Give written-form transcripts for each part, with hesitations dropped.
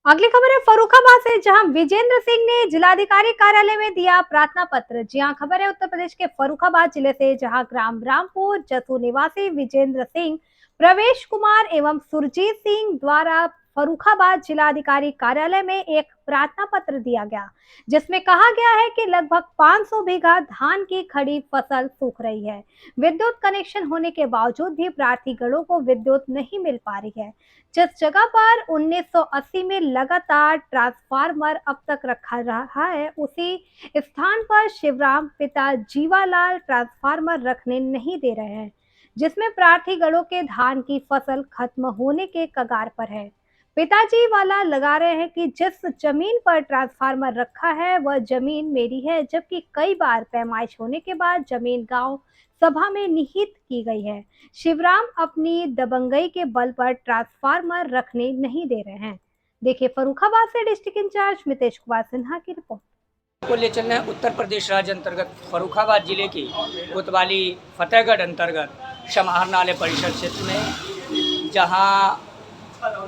अगली खबर है फर्रुखाबाद से, जहां विजेंद्र सिंह ने जिलाधिकारी कार्यालय में दिया प्रार्थना पत्र। जी हां, खबर है उत्तर प्रदेश के फर्रुखाबाद जिले से, जहां ग्राम रामपुर जसू निवासी विजेंद्र सिंह, प्रवेश कुमार एवं सुरजीत सिंह द्वारा फर्रुखाबाद जिलाधिकारी कार्यालय में एक प्रार्थना पत्र दिया गया, जिसमें कहा गया है कि लगभग 500 बीघा धान की खड़ी फसल सूख रही है। विद्युत कनेक्शन होने के बावजूद भी प्रार्थी गणों को विद्युत नहीं मिल पा रही है। जिस जगह पर 1980 में लगातार ट्रांसफार्मर अब तक रखा रहा है, उसी स्थान पर शिवराम पिता जीवालाल ट्रांसफार्मर रखने नहीं दे रहे हैं, जिसमें प्रार्थी गणों के धान की फसल खत्म होने के कगार पर है। पिताजी वाला लगा रहे हैं कि जिस जमीन पर ट्रांसफार्मर रखा है वह जमीन मेरी है, जबकि कई बार पैमाइश होने के बाद जमीन गांव सभा में निहित की गई है। शिवराम अपनी दबंगई के बल पर ट्रांसफार्मर रखने नहीं दे रहे हैं। देखिए फर्रुखाबाद से डिस्ट्रिक्ट इंचार्ज मितेश कुमार सिन्हा की रिपोर्ट। को ले चल रहे हैं उत्तर प्रदेश राज्य अंतर्गत फर्रुखाबाद जिले की कोतवाली फतेहगढ़ अंतर्गत समाहरणालय परिषद क्षेत्र में, जहां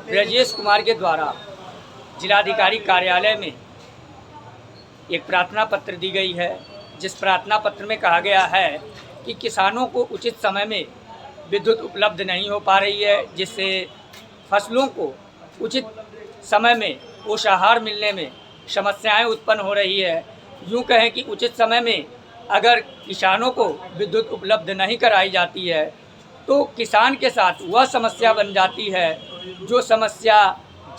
ब्रजेश कुमार के द्वारा जिलाधिकारी कार्यालय में एक प्रार्थना पत्र दी गई है। जिस प्रार्थना पत्र में कहा गया है कि किसानों को उचित समय में विद्युत उपलब्ध नहीं हो पा रही है, जिससे फसलों को उचित समय में पोषाहार मिलने में समस्याएं उत्पन्न हो रही है। यूँ कहें कि उचित समय में अगर किसानों को विद्युत उपलब्ध नहीं कराई जाती है तो किसान के साथ वह समस्या बन जाती है जो समस्या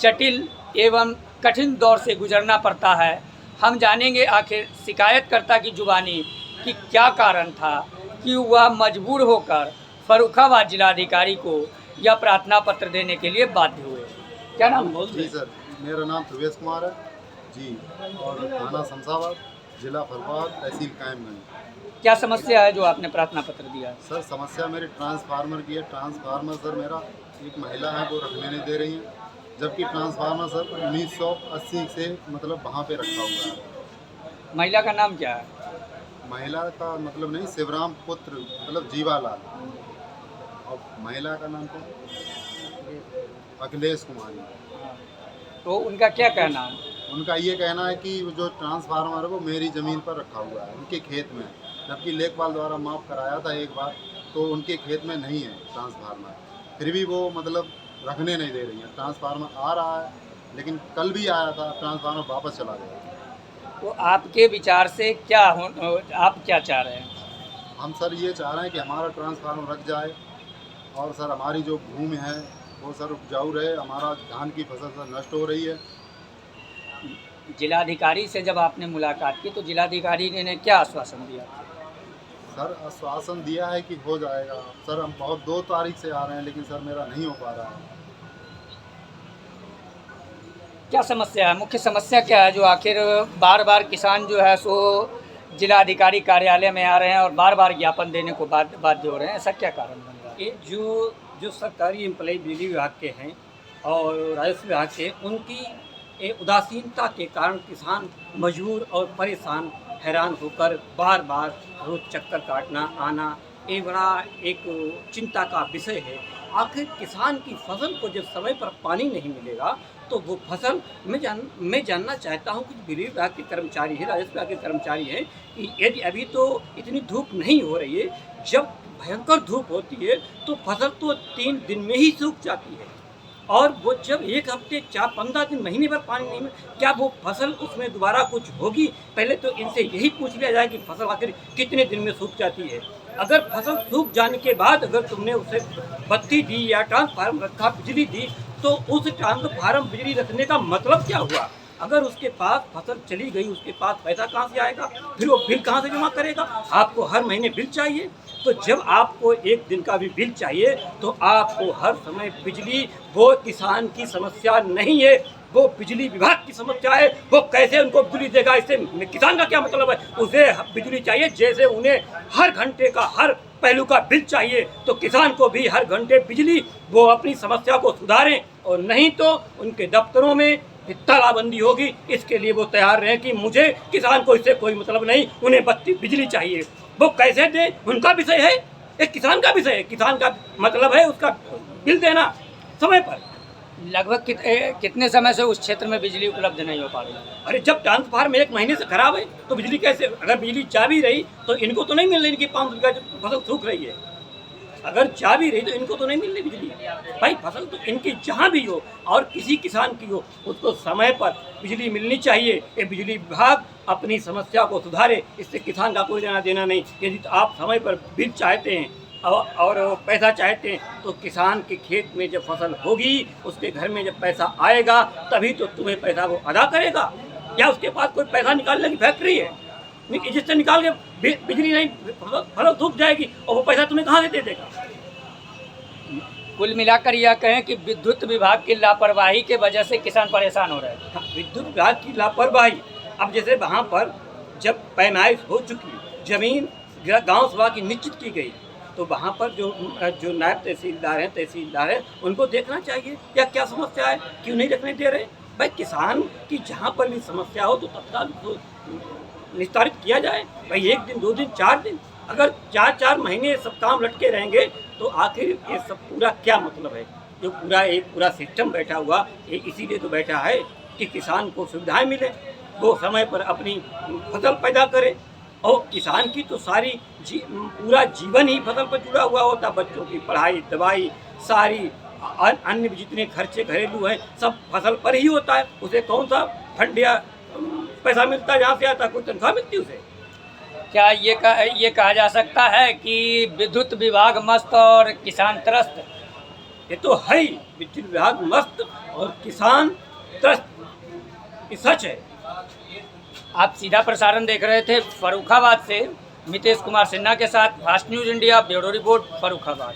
जटिल एवं कठिन दौर से गुजरना पड़ता है। हम जानेंगे आखिर शिकायतकर्ता की जुबानी कि क्या कारण था कि वह मजबूर होकर फर्रुखाबाद जिलाधिकारी को यह प्रार्थना पत्र देने के लिए बाध्य हुए। क्या नाम बोल? जी सर, मेरा नाम प्रवेश कुमार है जी, और थाना शमशाबाद, जिला फर्रुखाबाद, तहसील कायमगंज। क्या समस्या है जो आपने प्रार्थना पत्र दिया? सर समस्या मेरे ट्रांसफार्मर की है। ट्रांसफार्मर सर मेरा एक महिला है वो रखने नहीं दे रही है, जबकि ट्रांसफार्मर सर 1980 से मतलब वहाँ पे रखा हुआ है। महिला का नाम क्या है? महिला का मतलब नहीं, शिवराम पुत्र मतलब जीवालाल, और महिला का नाम क्या है? अखिलेश कुमारी। तो उनका क्या कहना है? उनका ये कहना है कि जो ट्रांसफार्मर है वो मेरी ज़मीन पर रखा हुआ है, उनके खेत में, जबकि लेखपाल द्वारा माफ़ कराया था एक बार, तो उनके खेत में नहीं है ट्रांसफार्मर, फिर भी वो मतलब रखने नहीं दे रही है। ट्रांसफार्मर आ रहा है, लेकिन कल भी आया था, ट्रांसफार्मर वापस चला गया। तो आपके विचार से क्या आप क्या चाह रहे हैं? हम सर ये चाह रहे हैं कि हमारा ट्रांसफार्मर रख जाए, और सर हमारी जो भूमि है वो सर उपजाऊ रहे। हमारा धान की फसल सर नष्ट हो रही है। जिलाधिकारी से जब आपने मुलाकात की तो जिलाधिकारी ने क्या आश्वासन दिया? सर आश्वासन दिया है कि हो जाएगा। सर हम बहुत 2 तारीख से आ रहे हैं, लेकिन सर मेरा नहीं हो पा रहा है। क्या समस्या है? मुख्य समस्या क्या है जो आखिर बार बार किसान जो है सो जिलाधिकारी कार्यालय में आ रहे हैं और बार बार ज्ञापन देने को बाध्य हो रहे हैं? ऐसा क्या कारण बन रहा है? ये जो सरकारी एम्प्लॉय बिजली विभाग के हैं और राजस्व विभाग के, उनकी उदासीनता के कारण किसान मजबूर और परेशान हैरान होकर बार बार रोज चक्कर काटना आना, ये बड़ा एक चिंता का विषय है। आखिर किसान की फसल को जब समय पर पानी नहीं मिलेगा तो वो फसल मैं जानना चाहता हूँ कि बिजली विभाग के कर्मचारी हैं, राजस्व विभाग के कर्मचारी हैं, कि यदि अभी तो इतनी धूप नहीं हो रही है, जब भयंकर धूप होती है तो फसल तो 3 दिन में ही सूख जाती है, और वो जब 1 हफ्ते 4-15 दिन महीने भर पानी नहीं मिले, क्या वो फसल उसमें दोबारा कुछ होगी? पहले तो इनसे यही पूछ लिया जाए कि फसल आखिर कितने दिन में सूख जाती है। अगर फसल सूख जाने के बाद अगर तुमने उसे बत्ती दी या ट्रांसफार्मर रखा, बिजली दी, तो उस ट्रांसफार्मर बिजली रखने का मतलब क्या हुआ? अगर उसके पास फसल चली गई, उसके पास पैसा कहाँ से आएगा? फिर वो बिल कहाँ से जमा करेगा? आपको हर महीने बिल चाहिए, तो जब आपको 1 दिन का भी बिल चाहिए तो आपको हर समय बिजली, वो किसान की समस्या नहीं है, वो बिजली विभाग की समस्या है। वो कैसे उनको बिजली देगा, इससे किसान का क्या मतलब है? उसे बिजली चाहिए, जैसे उन्हें हर घंटे का हर पहलू का बिल चाहिए, तो किसान को भी हर घंटे बिजली, वो अपनी समस्या को सुधारें, और नहीं तो उनके दफ्तरों में तालाबंदी होगी। इसके लिए वो तैयार रहें कि मुझे किसान को इससे कोई मतलब नहीं, उन्हें बिजली चाहिए। वो कैसे दे, उनका विषय है, एक किसान का विषय है। किसान का मतलब है उसका बिल देना समय पर। लगभग कितने समय से उस क्षेत्र में बिजली उपलब्ध नहीं हो पा रही है? अरे जब ट्रांसफार्मर एक महीने से खराब है तो बिजली कैसे, अगर बिजली जा भी रही तो इनको तो नहीं मिल रही, इनकी 500 रुपया जो फसल सूख रही है, अगर जा भी रही तो इनको तो नहीं मिल रही बिजली। भाई फसल तो इनकी जहाँ भी हो और किसी किसान की हो, उसको समय पर बिजली मिलनी चाहिए। ये बिजली विभाग अपनी समस्या को सुधारे, इससे किसान का कोई लेना देना नहीं। यदि आप समय पर बिल चाहते हैं और पैसा चाहते हैं तो किसान के खेत में जब फसल होगी, उसके घर में जब पैसा आएगा तभी तो तुम्हें पैसा वो अदा करेगा। या उसके पास कोई पैसा निकालने की फैक्ट्री है जिससे निकाल के बिजली नहीं, फसल सूख जाएगी और वो पैसा तुम्हें कहाँ से दे देगा। कुल मिलाकर यह कहें कि विद्युत विभाग की लापरवाही के वजह से किसान परेशान हो रहे हैं। हाँ, विद्युत विभाग की लापरवाही। अब जैसे वहाँ पर जब पैमाइश हो चुकी, जमीन गांव सभा की निश्चित की गई, तो वहाँ पर जो नायब तहसीलदार हैं उनको देखना चाहिए या क्या समस्या है, क्यों नहीं रखने दे रहे। भाई किसान की जहाँ पर भी समस्या हो तो तत्काल तो निस्तारित किया जाए। भाई 1 दिन 2 दिन 4 दिन, अगर 4 महीने सब काम लटके रहेंगे तो आखिर ये सब पूरा क्या मतलब है। जो पूरा सिस्टम बैठा हुआ ये इसीलिए तो बैठा है कि किसान को सुविधाएं मिले, वो समय पर अपनी फसल पैदा करे। और किसान की तो पूरा जीवन ही फसल पर जुड़ा हुआ होता, बच्चों की पढ़ाई, दवाई, सारी अन्य जितने खर्चे घरेलू हैं सब फसल पर ही होता है। उसे कौन सा फंड या पैसा मिलता है जहाँ से आता, कोई तनख्वाह मिलती है उसे। क्या ये कहा जा सकता है कि विद्युत विभाग मस्त और किसान त्रस्त? ये तो है ही, विद्युत विभाग मस्त और किसान त्रस्त, ये सच है। आप सीधा प्रसारण देख रहे थे फर्रुखाबाद से। मितेश कुमार सिन्हा के साथ fast news India, bureau report, Farrukhabad.